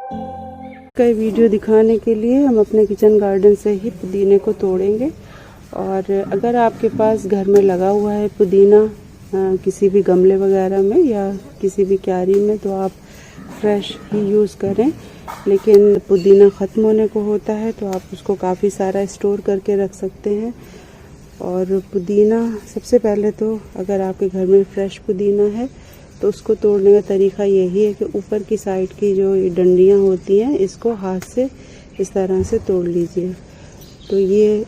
कई वीडियो दिखाने के लिए हम अपने किचन गार्डन से ही पुदीने को तोड़ेंगे। और अगर आपके पास घर में लगा हुआ है पुदीना किसी भी गमले वगैरह में या किसी भी क्यारी में, तो आप फ्रेश ही यूज़ करें। लेकिन पुदीना ख़त्म होने को होता है तो आप उसको काफ़ी सारा स्टोर करके रख सकते हैं। और पुदीना सबसे पहले तो अगर आपके घर में फ्रेश पुदीना है तो उसको तोड़ने का तरीका यही है कि ऊपर की साइड की जो डंडियाँ होती हैं इसको हाथ से इस तरह से तोड़ लीजिए, तो ये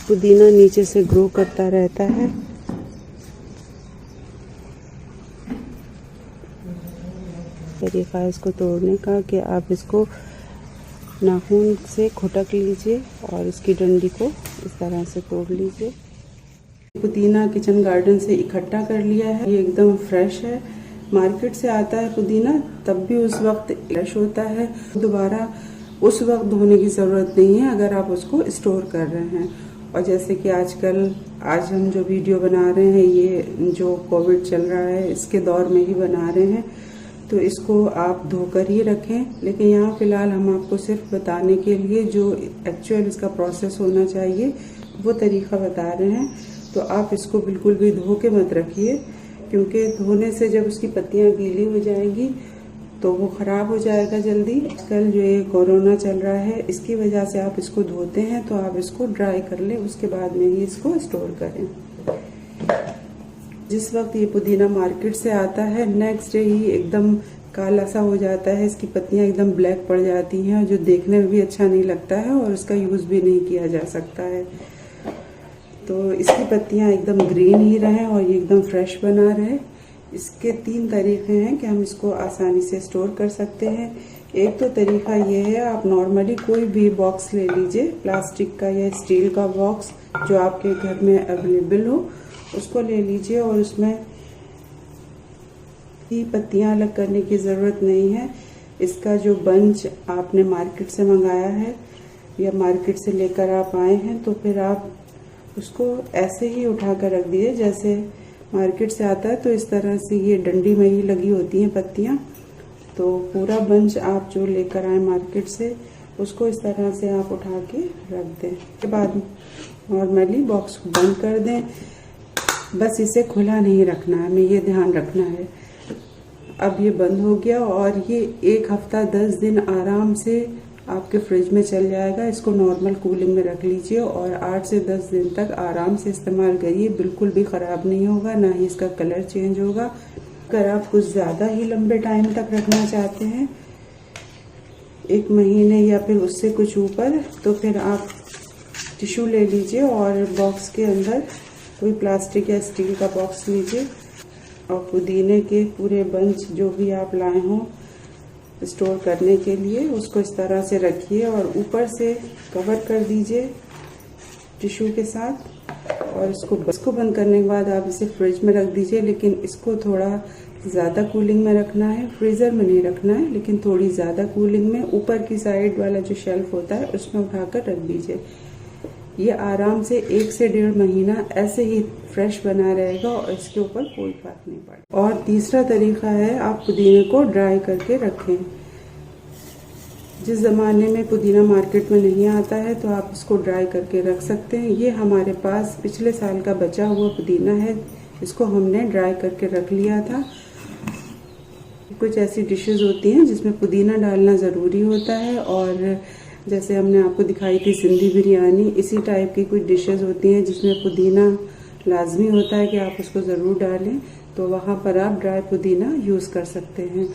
पुदीना नीचे से ग्रो करता रहता है। तरीका है इसको तोड़ने का कि आप इसको नाखून से खुटक लीजिए और इसकी डंडी को इस तरह से तोड़ लीजिए। पुदीना किचन गार्डन से इकट्ठा कर लिया है, ये एकदम फ्रेश है। मार्केट से आता है पुदीना तब भी उस वक्त फ्रेश होता है, दोबारा उस वक्त धोने की ज़रूरत नहीं है अगर आप उसको स्टोर कर रहे हैं। और जैसे कि आज हम जो वीडियो बना रहे हैं ये जो कोविड चल रहा है इसके दौर में ही बना रहे हैं, तो इसको आप धोकर ही रखें। लेकिन यहाँ फ़िलहाल हम आपको सिर्फ बताने के लिए जो एक्चुअल इसका प्रोसेस होना चाहिए वो तरीका बता रहे हैं। तो आप इसको बिल्कुल भी धो के मत रखिए, क्योंकि धोने से जब उसकी पत्तियाँ गीली हो जाएंगी तो वो ख़राब हो जाएगा जल्दी। आजकल जो ये कोरोना चल रहा है इसकी वजह से आप इसको धोते हैं तो आप इसको ड्राई कर लें, उसके बाद में ही इसको स्टोर करें। जिस वक्त ये पुदीना मार्केट से आता है नेक्स्ट डे ही एकदम काला सा हो जाता है, इसकी पत्तियां एकदम ब्लैक पड़ जाती हैं जो देखने में भी अच्छा नहीं लगता है और इसका यूज़ भी नहीं किया जा सकता है। तो इसकी पत्तियां एकदम ग्रीन ही रहें और ये एकदम फ्रेश बना रहे। इसके 3 तरीके हैं कि हम इसको आसानी से स्टोर कर सकते हैं। एक तो तरीका ये है, आप नॉर्मली कोई भी बॉक्स ले लीजिए, प्लास्टिक का या स्टील का बॉक्स जो आपके घर में अवेलेबल हो उसको ले लीजिए और उसमें ही पत्तियां अलग करने की ज़रूरत नहीं है। इसका जो बंच आपने मार्केट से मंगाया है या मार्केट से लेकर आप आए हैं तो फिर आप उसको ऐसे ही उठा कर रख दीजिए जैसे मार्केट से आता है। तो इस तरह से ये डंडी में ही लगी होती हैं पत्तियां, तो पूरा बंच आप जो लेकर आए मार्केट से उसको इस तरह से आप उठा के रख दें। उसके बाद नॉर्मली बॉक्स को बंद कर दें, बस इसे खुला नहीं रखना है, हमें ये ध्यान रखना है। अब ये बंद हो गया और ये 1 हफ्ता 10 दिन आराम से आपके फ्रिज में चल जाएगा। इसको नॉर्मल कूलिंग में रख लीजिए और 8 से 10 दिन तक आराम से इस्तेमाल करिए, बिल्कुल भी ख़राब नहीं होगा, ना ही इसका कलर चेंज होगा। अगर आप कुछ ज़्यादा ही लंबे टाइम तक रखना चाहते हैं, 1 महीने या फिर उससे कुछ ऊपर, तो फिर आप टिश्यू ले लीजिए और बॉक्स के अंदर कोई प्लास्टिक या स्टील का बॉक्स लीजिए और पुदीने के पूरे बंच जो भी आप लाए हों स्टोर करने के लिए उसको इस तरह से रखिए और ऊपर से कवर कर दीजिए टिश्यू के साथ। और इसको बंद करने के बाद आप इसे फ्रिज में रख दीजिए, लेकिन इसको थोड़ा ज़्यादा कूलिंग में रखना है, फ्रीज़र में नहीं रखना है, लेकिन थोड़ी ज़्यादा कूलिंग में ऊपर की साइड वाला जो शेल्फ होता है उसमें उठाकर रख दीजिए। ये आराम से 1 से 1.5 महीना ऐसे ही फ्रेश बना रहेगा और इसके ऊपर कोई फर्क नहीं पड़ेगा। और तीसरा तरीका है, आप पुदीने को ड्राई करके रखें। जिस ज़माने में पुदीना मार्केट में नहीं आता है तो आप इसको ड्राई करके रख सकते हैं। ये हमारे पास पिछले साल का बचा हुआ पुदीना है, इसको हमने ड्राई करके रख लिया था। कुछ ऐसी डिशेस होती हैं जिसमें पुदीना डालना ज़रूरी होता है, और जैसे हमने आपको दिखाई थी सिंधी बिरयानी, इसी टाइप की कुछ डिशेस होती हैं जिसमें पुदीना लाजमी होता है कि आप उसको ज़रूर डालें, तो वहाँ पर आप ड्राई पुदीना यूज़ कर सकते हैं।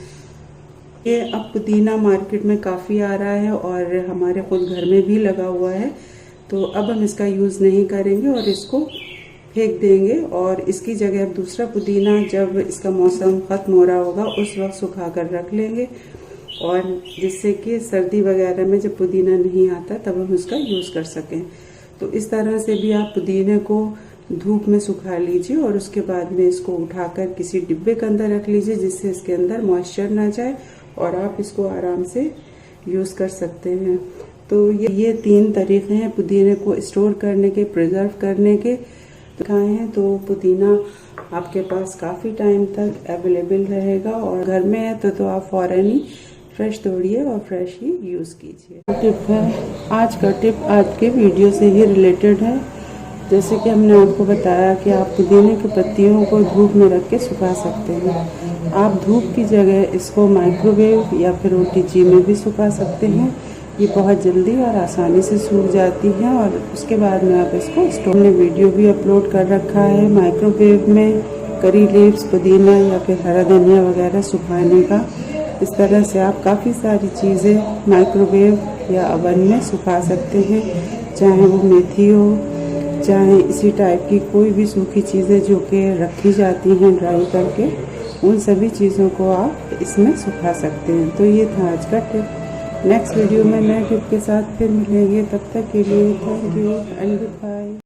ये अब पुदीना मार्केट में काफ़ी आ रहा है और हमारे खुद घर में भी लगा हुआ है, तो अब हम इसका यूज़ नहीं करेंगे और इसको फेंक देंगे और इसकी जगह अब दूसरा पुदीना जब इसका मौसम ख़त्म हो रहा होगा उस वक्त सुखा कर रख लेंगे, और जिससे कि सर्दी वगैरह में जब पुदीना नहीं आता तब हम उसका यूज़ कर सकें। तो इस तरह से भी आप पुदीने को धूप में सुखा लीजिए और उसके बाद में इसको उठाकर किसी डिब्बे के अंदर रख लीजिए जिससे इसके अंदर मॉइस्चर ना जाए और आप इसको आराम से यूज़ कर सकते हैं। तो ये 3 तरीके हैं पुदीने को स्टोर करने के, प्रिजर्व करने के दिखाए हैं। तो पुदीना आपके पास काफ़ी टाइम तक अवेलेबल रहेगा और घर में है तो आप फ़ौरन ही फ्रेश तोड़िए और फ्रेश ही यूज़ कीजिए। टिप है, आज का टिप आज के वीडियो से ही रिलेटेड है। जैसे कि हमने आपको बताया कि आप पुदीने की पत्तियों को धूप में रख के सुखा सकते हैं। आप धूप की जगह इसको माइक्रोवेव या फिर OTG में भी सुखा सकते हैं। ये बहुत जल्दी और आसानी से सूख जाती है और उसके बाद में आप इसको स्टोव में वीडियो भी अपलोड कर रखा है माइक्रोवेव में करी लीव्स, पुदीना या फिर हरा धनिया वगैरह सुखाने का। इस तरह से आप काफ़ी सारी चीज़ें माइक्रोवेव या ओवन में सुखा सकते हैं, चाहे वो मेथी हो, चाहे इसी टाइप की कोई भी सूखी चीज़ें जो कि रखी जाती हैं ड्राई करके, उन सभी चीज़ों को आप इसमें सुखा सकते हैं। तो ये था आज का टिप। नेक्स्ट वीडियो में नए टिप के साथ फिर मिलेंगे। तब तक के लिए thank you and good bye.